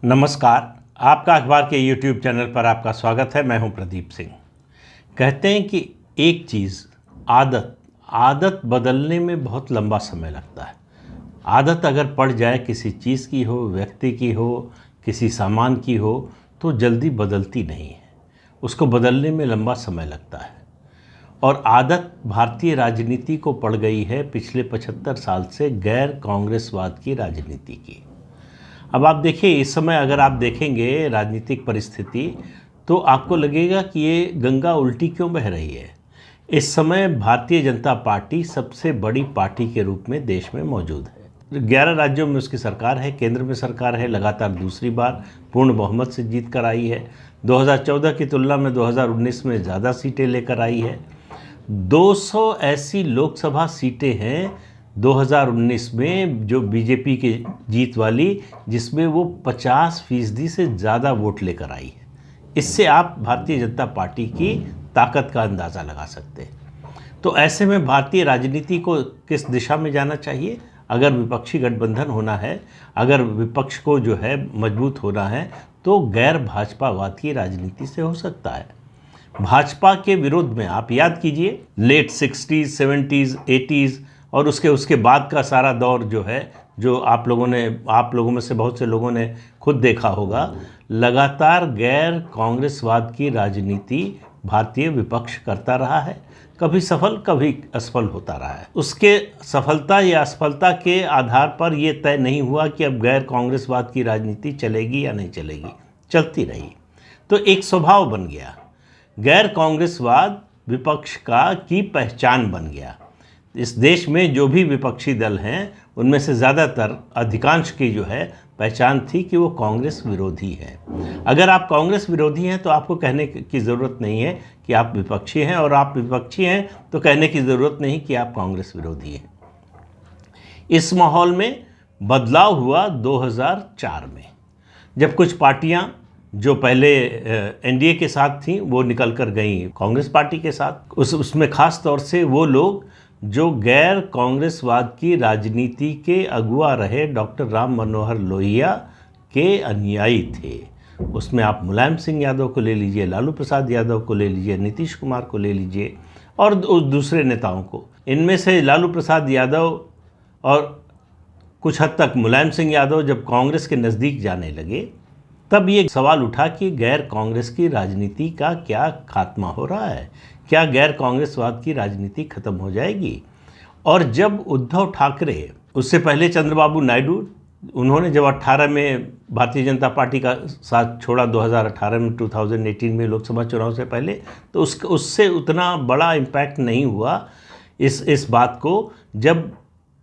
नमस्कार। आपका अखबार के YouTube चैनल पर आपका स्वागत है। मैं हूं प्रदीप सिंह। कहते हैं कि एक चीज़ आदत बदलने में बहुत लंबा समय लगता है। आदत अगर पड़ जाए, किसी चीज़ की हो, व्यक्ति की हो, किसी सामान की हो, तो जल्दी बदलती नहीं है। उसको बदलने में लंबा समय लगता है। और आदत भारतीय राजनीति को पड़ गई है पिछले 75 साल से गैर कांग्रेसवाद की राजनीति की। अब आप देखिए, इस समय अगर आप देखेंगे राजनीतिक परिस्थिति, तो आपको लगेगा कि ये गंगा उल्टी क्यों बह रही है। इस समय भारतीय जनता पार्टी सबसे बड़ी पार्टी के रूप में देश में मौजूद है। 11 राज्यों में उसकी सरकार है, केंद्र में सरकार है, लगातार दूसरी बार पूर्ण बहुमत से जीत कर आई है। 2014 की तुलना में 2019 में ज़्यादा सीटें लेकर आई है। 200 ऐसी लोकसभा सीटें हैं 2019 में जो बीजेपी की जीत वाली, जिसमें वो 50% से ज़्यादा वोट लेकर आई है। इससे आप भारतीय जनता पार्टी की ताकत का अंदाज़ा लगा सकते हैं। तो ऐसे में भारतीय राजनीति को किस दिशा में जाना चाहिए? अगर विपक्षी गठबंधन होना है, अगर विपक्ष को जो है मजबूत होना है, तो गैर भाजपावाद की राजनीति से हो सकता है। भाजपा के विरोध में आप याद कीजिए, लेट 60s, 70s, 80s और उसके बाद का सारा दौर जो है, जो आप लोगों में से बहुत से लोगों ने खुद देखा होगा, लगातार गैर कांग्रेसवाद की राजनीति भारतीय विपक्ष करता रहा है। कभी सफल कभी असफल होता रहा है। उसके सफलता या असफलता के आधार पर यह तय नहीं हुआ कि अब गैर कांग्रेसवाद की राजनीति चलेगी या नहीं चलेगी, चलती रही। तो एक स्वभाव बन गया, गैर कांग्रेसवाद विपक्ष की पहचान बन गया। इस देश में जो भी विपक्षी दल हैं, उनमें से ज़्यादातर, अधिकांश की जो है पहचान थी कि वो कांग्रेस विरोधी हैं। अगर आप कांग्रेस विरोधी हैं तो आपको कहने की ज़रूरत नहीं है कि आप विपक्षी हैं, और आप विपक्षी हैं तो कहने की ज़रूरत नहीं कि आप कांग्रेस विरोधी हैं। इस माहौल में बदलाव हुआ 2004 में, जब कुछ पार्टियां जो पहले एनडीए के साथ थीं वो निकल कर गई कांग्रेस पार्टी के साथ। उसमें खास तौर से वो लोग जो गैर कांग्रेसवाद की राजनीति के अगुआ रहे डॉक्टर राम मनोहर लोहिया के अनुयायी थे। उसमें आप मुलायम सिंह यादव को ले लीजिए, लालू प्रसाद यादव को ले लीजिए, नीतीश कुमार को ले लीजिए और दूसरे नेताओं को। इनमें से लालू प्रसाद यादव और कुछ हद तक मुलायम सिंह यादव जब कांग्रेस के नज़दीक जाने लगे, तब ये सवाल उठा कि गैर कांग्रेस की राजनीति का क्या खात्मा हो रहा है, क्या गैर कांग्रेसवाद की राजनीति खत्म हो जाएगी। और जब उद्धव ठाकरे, उससे पहले चंद्रबाबू नायडू, उन्होंने जब 18 में भारतीय जनता पार्टी का साथ छोड़ा, 2018 में, 2018 में लोकसभा चुनाव से पहले, तो उससे उतना बड़ा इम्पैक्ट नहीं हुआ इस बात को। जब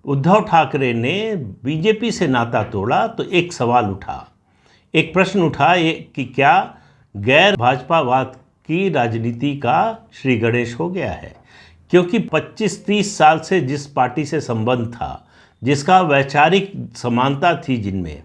उद्धव ठाकरे ने बीजेपी से नाता तोड़ा तो एक सवाल उठा, एक प्रश्न उठा कि क्या गैर भाजपावाद की राजनीति का श्री गणेश हो गया है। क्योंकि 25-30 साल से जिस पार्टी से संबंध था, जिसका वैचारिक समानता थी जिनमें,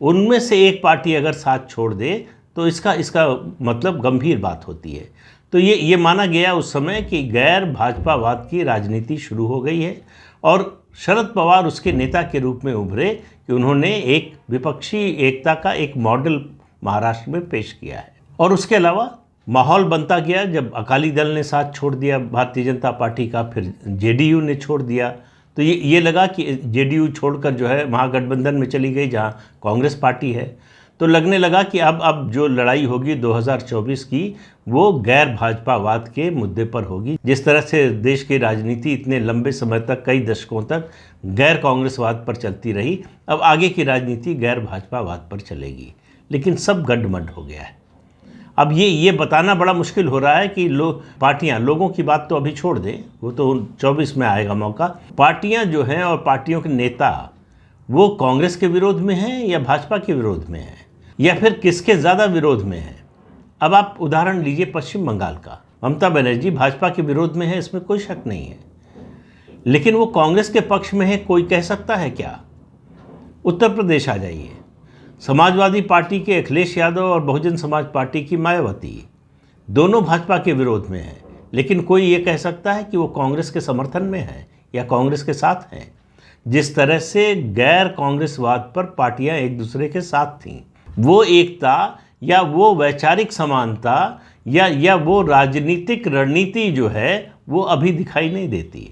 उनमें से एक पार्टी अगर साथ छोड़ दे तो इसका मतलब गंभीर बात होती है। तो ये माना गया उस समय कि गैर भाजपावाद की राजनीति शुरू हो गई है। और शरद पवार उसके नेता के रूप में उभरे कि उन्होंने एक विपक्षी एकता का एक मॉडल महाराष्ट्र में पेश किया है। और उसके अलावा माहौल बनता गया, जब अकाली दल ने साथ छोड़ दिया भारतीय जनता पार्टी का, फिर जेडीयू ने छोड़ दिया, तो ये लगा कि जेडीयू छोड़कर जो है महागठबंधन में चली गई जहां कांग्रेस पार्टी है। तो लगने लगा कि अब जो लड़ाई होगी 2024 की, वो गैर भाजपावाद के मुद्दे पर होगी। जिस तरह से देश की राजनीति इतने लंबे समय तक, कई दशकों तक गैर कांग्रेसवाद पर चलती रही, अब आगे की राजनीति गैर भाजपावाद पर चलेगी। लेकिन सब गड्ढमड्ढ हो गया है। अब ये बताना बड़ा मुश्किल हो रहा है कि पार्टियां, लोगों की बात तो अभी छोड़ दें, वो तो 24 में आएगा मौका। पार्टियां जो हैं और पार्टियों के नेता, वो कांग्रेस के विरोध में हैं या भाजपा के विरोध में हैं, या फिर किसके ज़्यादा विरोध में हैं। अब आप उदाहरण लीजिए पश्चिम बंगाल का। ममता बनर्जी भाजपा के विरोध में है, इसमें कोई शक नहीं है, लेकिन वो कांग्रेस के पक्ष में है, कोई कह सकता है क्या? उत्तर प्रदेश आ जाइए, समाजवादी पार्टी के अखिलेश यादव और बहुजन समाज पार्टी की मायावती, दोनों भाजपा के विरोध में हैं, लेकिन कोई ये कह सकता है कि वो कांग्रेस के समर्थन में है या कांग्रेस के साथ हैं। जिस तरह से गैर कांग्रेसवाद पर पार्टियां एक दूसरे के साथ थीं, वो एकता या वो वैचारिक समानता या वो राजनीतिक रणनीति जो है वो अभी दिखाई नहीं देती।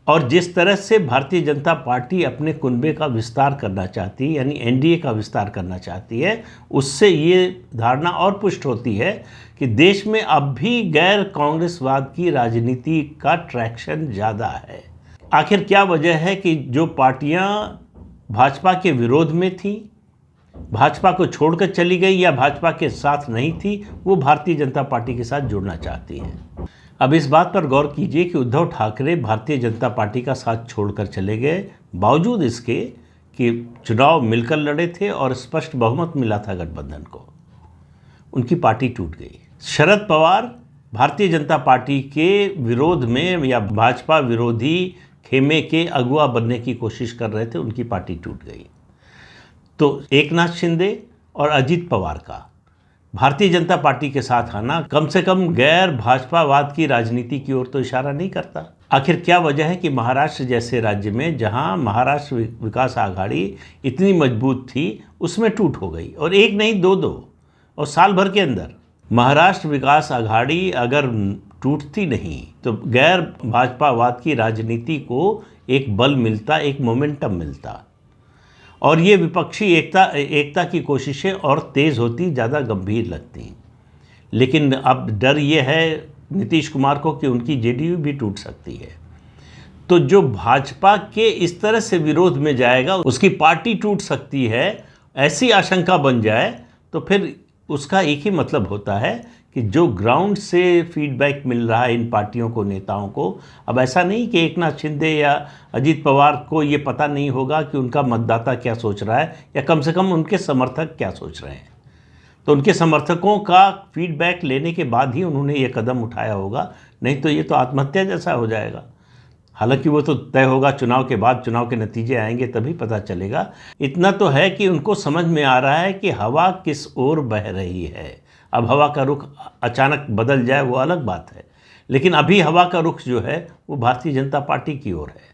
और जिस तरह से भारतीय जनता पार्टी अपने कुनबे का विस्तार करना चाहती है, यानी एनडीए का विस्तार करना चाहती है, उससे ये धारणा और पुष्ट होती है कि देश में अब भी गैर कांग्रेसवाद की राजनीति का ट्रैक्शन ज़्यादा है। आखिर क्या वजह है कि जो पार्टियां भाजपा के विरोध में थीं, भाजपा को छोड़कर चली गई या भाजपा के साथ नहीं थी, वो भारतीय जनता पार्टी के साथ जुड़ना चाहती हैं। अब इस बात पर गौर कीजिए कि उद्धव ठाकरे भारतीय जनता पार्टी का साथ छोड़कर चले गए, बावजूद इसके कि चुनाव मिलकर लड़े थे और स्पष्ट बहुमत मिला था गठबंधन को। उनकी पार्टी टूट गई। शरद पवार भारतीय जनता पार्टी के विरोध में या भाजपा विरोधी खेमे के अगुवा बनने की कोशिश कर रहे थे, उनकी पार्टी टूट गई। तो एकनाथ शिंदे और अजित पवार का भारतीय जनता पार्टी के साथ आना कम से कम गैर भाजपावाद की राजनीति की ओर तो इशारा नहीं करता। आखिर क्या वजह है कि महाराष्ट्र जैसे राज्य में, जहां महाराष्ट्र विकास आघाड़ी इतनी मजबूत थी, उसमें टूट हो गई, और एक नहीं दो, और साल भर के अंदर। महाराष्ट्र विकास आघाड़ी अगर टूटती नहीं तो गैर भाजपावाद की राजनीति को एक बल मिलता, एक मोमेंटम मिलता, और ये विपक्षी एकता की कोशिशें और तेज़ होती, ज़्यादा गंभीर लगती। लेकिन अब डर ये है नीतीश कुमार को कि उनकी जेडीयू भी टूट सकती है। तो जो भाजपा के इस तरह से विरोध में जाएगा, उसकी पार्टी टूट सकती है, ऐसी आशंका बन जाए तो फिर उसका एक ही मतलब होता है कि जो ग्राउंड से फीडबैक मिल रहा है इन पार्टियों को, नेताओं को, अब ऐसा नहीं कि एकनाथ शिंदे या अजित पवार को ये पता नहीं होगा कि उनका मतदाता क्या सोच रहा है, या कम से कम उनके समर्थक क्या सोच रहे हैं। तो उनके समर्थकों का फीडबैक लेने के बाद ही उन्होंने ये कदम उठाया होगा, नहीं तो ये तो आत्महत्या जैसा हो जाएगा। हालांकि वो तो तय होगा चुनाव के बाद, चुनाव के नतीजे आएंगे तभी पता चलेगा। इतना तो है कि उनको समझ में आ रहा है कि हवा किस ओर बह रही है। अब हवा का रुख अचानक बदल जाए वो अलग बात है, लेकिन अभी हवा का रुख जो है वो भारतीय जनता पार्टी की ओर है।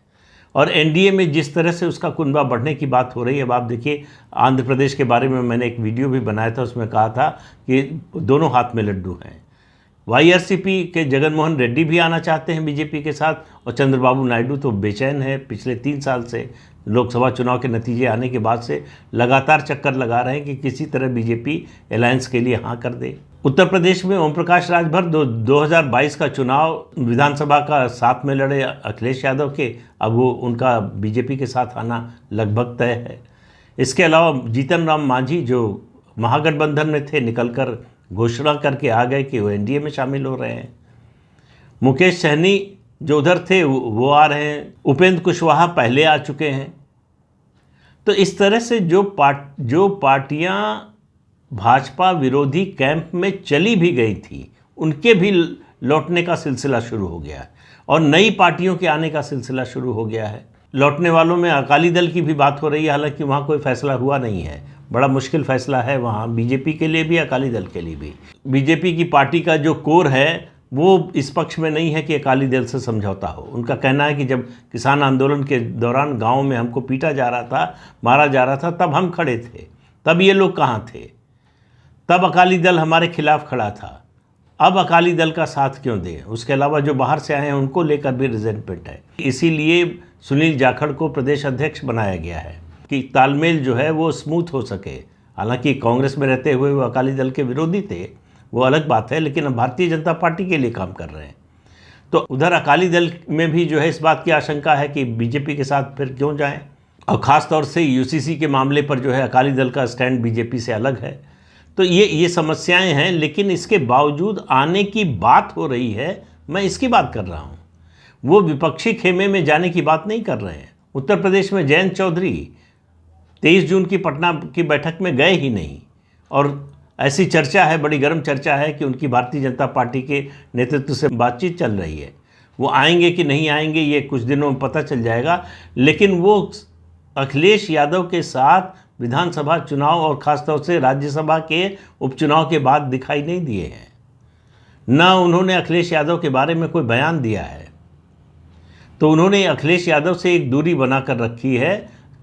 और एनडीए में जिस तरह से उसका कुनबा बढ़ने की बात हो रही है, अब आप देखिए, आंध्र प्रदेश के बारे में मैंने एक वीडियो भी बनाया था, उसमें कहा था कि दोनों हाथ में लड्डू हैं। वाईआरसीपी के जगन मोहन रेड्डी भी आना चाहते हैं बीजेपी के साथ, और चंद्रबाबू नायडू तो बेचैन है। पिछले 3 साल से लोकसभा चुनाव के नतीजे आने के बाद से लगातार चक्कर लगा रहे हैं कि किसी तरह बीजेपी अलायंस के लिए हाँ कर दे। उत्तर प्रदेश में ओम प्रकाश राजभर 2022 का चुनाव विधानसभा का साथ में लड़े अखिलेश यादव के, अब वो उनका बीजेपी के साथ आना लगभग तय है। इसके अलावा जीतन राम मांझी जो महागठबंधन में थे, निकलकर घोषणा करके आ गए कि वो एनडीए में शामिल हो रहे हैं। मुकेश सहनी जो उधर थे वो आ रहे हैं। उपेंद्र कुशवाहा पहले आ चुके हैं। तो इस तरह से जो पार्टियां भाजपा विरोधी कैंप में चली भी गई थी, उनके भी लौटने का सिलसिला शुरू हो गया है, और नई पार्टियों के आने का सिलसिला शुरू हो गया है। लौटने वालों में अकाली दल की भी बात हो रही है, हालांकि वहाँ कोई फैसला हुआ नहीं है। बड़ा मुश्किल फैसला है वहाँ, बीजेपी के लिए भी, अकाली दल के लिए भी। बीजेपी की पार्टी का जो कोर है वो इस पक्ष में नहीं है कि अकाली दल से समझौता हो। उनका कहना है कि जब किसान आंदोलन के दौरान गाँव में हमको पीटा जा रहा था, मारा जा रहा था, तब हम खड़े थे, तब ये लोग कहाँ थे, तब अकाली दल हमारे खिलाफ खड़ा था, अब अकाली दल का साथ क्यों दें। उसके अलावा जो बाहर से आए हैं उनको लेकर भी रिजेंटमेंट है। इसीलिए सुनील जाखड़ को प्रदेश अध्यक्ष बनाया गया है कि तालमेल जो है वो स्मूथ हो सके। हालांकि कांग्रेस में रहते हुए वो अकाली दल के विरोधी थे, वो अलग बात है, लेकिन अब भारतीय जनता पार्टी के लिए काम कर रहे हैं। तो उधर अकाली दल में भी जो है इस बात की आशंका है कि बीजेपी के साथ फिर क्यों जाएं, और ख़ास तौर से यूसीसी के मामले पर जो है अकाली दल का स्टैंड बीजेपी से अलग है। तो ये समस्याएं हैं, लेकिन इसके बावजूद आने की बात हो रही है, मैं इसकी बात कर रहा हूँ। वो विपक्षी खेमे में जाने की बात नहीं कर रहे हैं। उत्तर प्रदेश में जयंत चौधरी 23 जून की पटना की बैठक में गए ही नहीं, और ऐसी चर्चा है, बड़ी गर्म चर्चा है कि उनकी भारतीय जनता पार्टी के नेतृत्व से बातचीत चल रही है। वो आएंगे कि नहीं आएंगे ये कुछ दिनों में पता चल जाएगा, लेकिन वो अखिलेश यादव के साथ विधानसभा चुनाव और ख़ासतौर से राज्यसभा के उपचुनाव के बाद दिखाई नहीं दिए हैं। न उन्होंने अखिलेश यादव के बारे में कोई बयान दिया है। तो उन्होंने अखिलेश यादव से एक दूरी बनाकर रखी है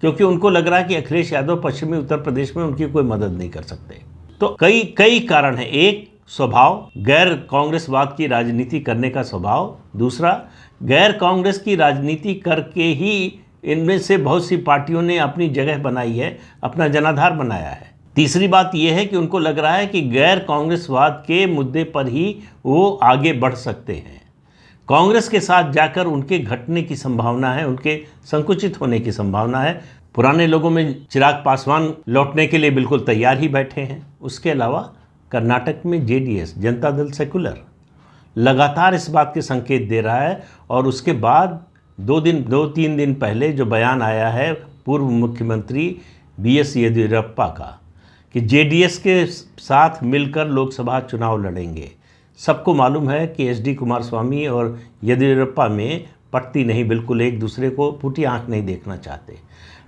क्योंकि उनको लग रहा है कि अखिलेश यादव पश्चिमी उत्तर प्रदेश में उनकी कोई मदद नहीं कर सकते। तो कई कई कारण हैं। एक, स्वभाव, गैर कांग्रेसवाद की राजनीति करने का स्वभाव। दूसरा, गैर कांग्रेस की राजनीति करके ही इनमें से बहुत सी पार्टियों ने अपनी जगह बनाई है, अपना जनाधार बनाया है। तीसरी बात यह है कि उनको लग रहा है कि गैर कांग्रेसवाद के मुद्दे पर ही वो आगे बढ़ सकते हैं। कांग्रेस के साथ जाकर उनके घटने की संभावना है, उनके संकुचित होने की संभावना है। पुराने लोगों में चिराग पासवान लौटने के लिए बिल्कुल तैयार ही बैठे हैं। उसके अलावा कर्नाटक में जेडीएस, जनता दल सेकुलर, लगातार इस बात के संकेत दे रहा है। और उसके बाद 2-3 दिन पहले जो बयान आया है पूर्व मुख्यमंत्री बीएस येदियुरप्पा का कि जेडीएस के साथ मिलकर लोकसभा चुनाव लड़ेंगे। सबको मालूम है कि एचडी कुमारस्वामी और येदियुरप्पा में पटती नहीं, बिल्कुल एक दूसरे को फूटी आंख नहीं देखना चाहते।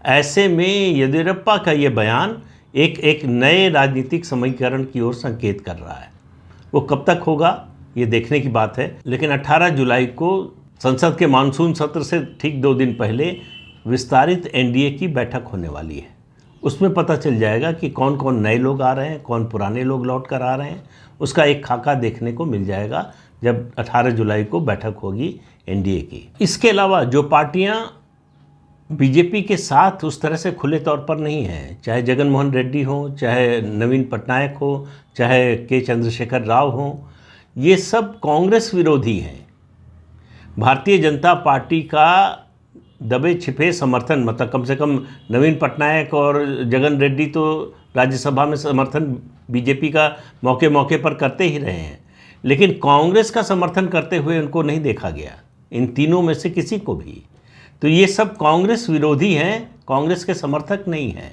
ऐसे में येदियुरप्पा का ये बयान एक नए राजनीतिक समीकरण की ओर संकेत कर रहा है। वो कब तक होगा ये देखने की बात है। लेकिन 18 जुलाई को संसद के मानसून सत्र से ठीक 2 दिन पहले विस्तारित एनडीए की बैठक होने वाली है। उसमें पता चल जाएगा कि कौन कौन नए लोग आ रहे हैं, कौन पुराने लोग लौट कर आ रहे हैं। उसका एक खाका देखने को मिल जाएगा जब 18 जुलाई को बैठक होगी एनडीए की। इसके अलावा जो पार्टियां बीजेपी के साथ उस तरह से खुले तौर पर नहीं हैं, चाहे जगन मोहन रेड्डी हो, चाहे नवीन पटनायक हो, चाहे के चंद्रशेखर राव हो, ये सब कांग्रेस विरोधी हैं। भारतीय जनता पार्टी का दबे छिपे समर्थन, मतलब कम से कम नवीन पटनायक और जगन रेड्डी तो राज्यसभा में समर्थन बीजेपी का मौके मौके पर करते ही रहे हैं, लेकिन कांग्रेस का समर्थन करते हुए उनको नहीं देखा गया, इन तीनों में से किसी को भी। तो ये सब कांग्रेस विरोधी हैं, कांग्रेस के समर्थक नहीं हैं।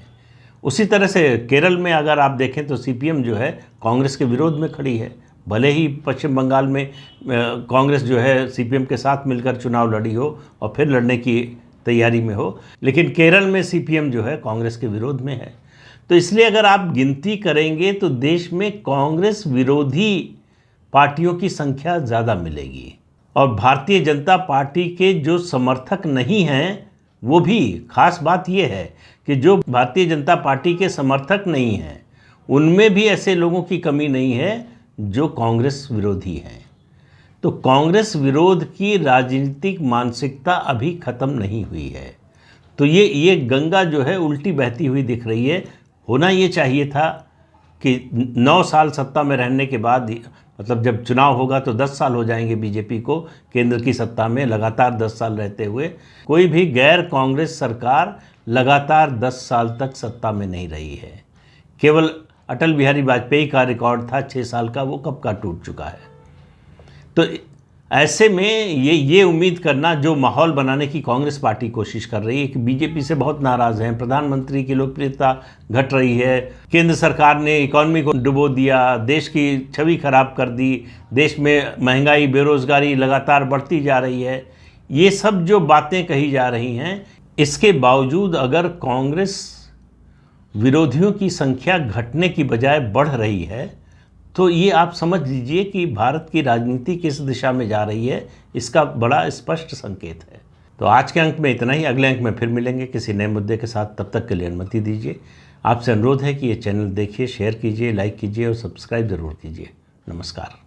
उसी तरह से केरल में अगर आप देखें तो सीपीएम जो है कांग्रेस के विरोध में खड़ी है। भले ही पश्चिम बंगाल में कांग्रेस जो है सीपीएम के साथ मिलकर चुनाव लड़ी हो और फिर लड़ने की तैयारी में हो, लेकिन केरल में सीपीएम जो है कांग्रेस के विरोध में है। तो इसलिए अगर आप गिनती करेंगे तो देश में कांग्रेस विरोधी पार्टियों की संख्या ज़्यादा मिलेगी। और भारतीय जनता पार्टी के जो समर्थक नहीं हैं, वो भी, खास बात ये है कि जो भारतीय जनता पार्टी के समर्थक नहीं हैं उनमें भी ऐसे लोगों की कमी नहीं है जो कांग्रेस विरोधी हैं। तो कांग्रेस विरोध की राजनीतिक मानसिकता अभी ख़त्म नहीं हुई है। तो ये गंगा जो है उल्टी बहती हुई दिख रही है। होना ये चाहिए था कि 9 साल सत्ता में रहने के बाद, मतलब जब चुनाव होगा तो 10 साल हो जाएंगे बीजेपी को केंद्र की सत्ता में, लगातार 10 साल रहते हुए। कोई भी गैर कांग्रेस सरकार लगातार 10 साल तक सत्ता में नहीं रही है। केवल अटल बिहारी वाजपेयी का रिकॉर्ड था 6 साल का, वो कब का टूट चुका है। तो ऐसे में ये उम्मीद करना, जो माहौल बनाने की कांग्रेस पार्टी कोशिश कर रही है कि बीजेपी से बहुत नाराज़ हैं, प्रधानमंत्री की लोकप्रियता घट रही है, केंद्र सरकार ने इकॉनमी को डुबो दिया, देश की छवि खराब कर दी, देश में महंगाई बेरोज़गारी लगातार बढ़ती जा रही है, ये सब जो बातें कही जा रही हैं, इसके बावजूद अगर कांग्रेस विरोधियों की संख्या घटने की बजाय बढ़ रही है तो ये आप समझ लीजिए कि भारत की राजनीति किस दिशा में जा रही है, इसका बड़ा स्पष्ट संकेत है। तो आज के अंक में इतना ही। अगले अंक में फिर मिलेंगे किसी नए मुद्दे के साथ। तब तक के लिए अनुमति दीजिए। आपसे अनुरोध है कि ये चैनल देखिए, शेयर कीजिए, लाइक कीजिए और सब्सक्राइब ज़रूर कीजिए। नमस्कार।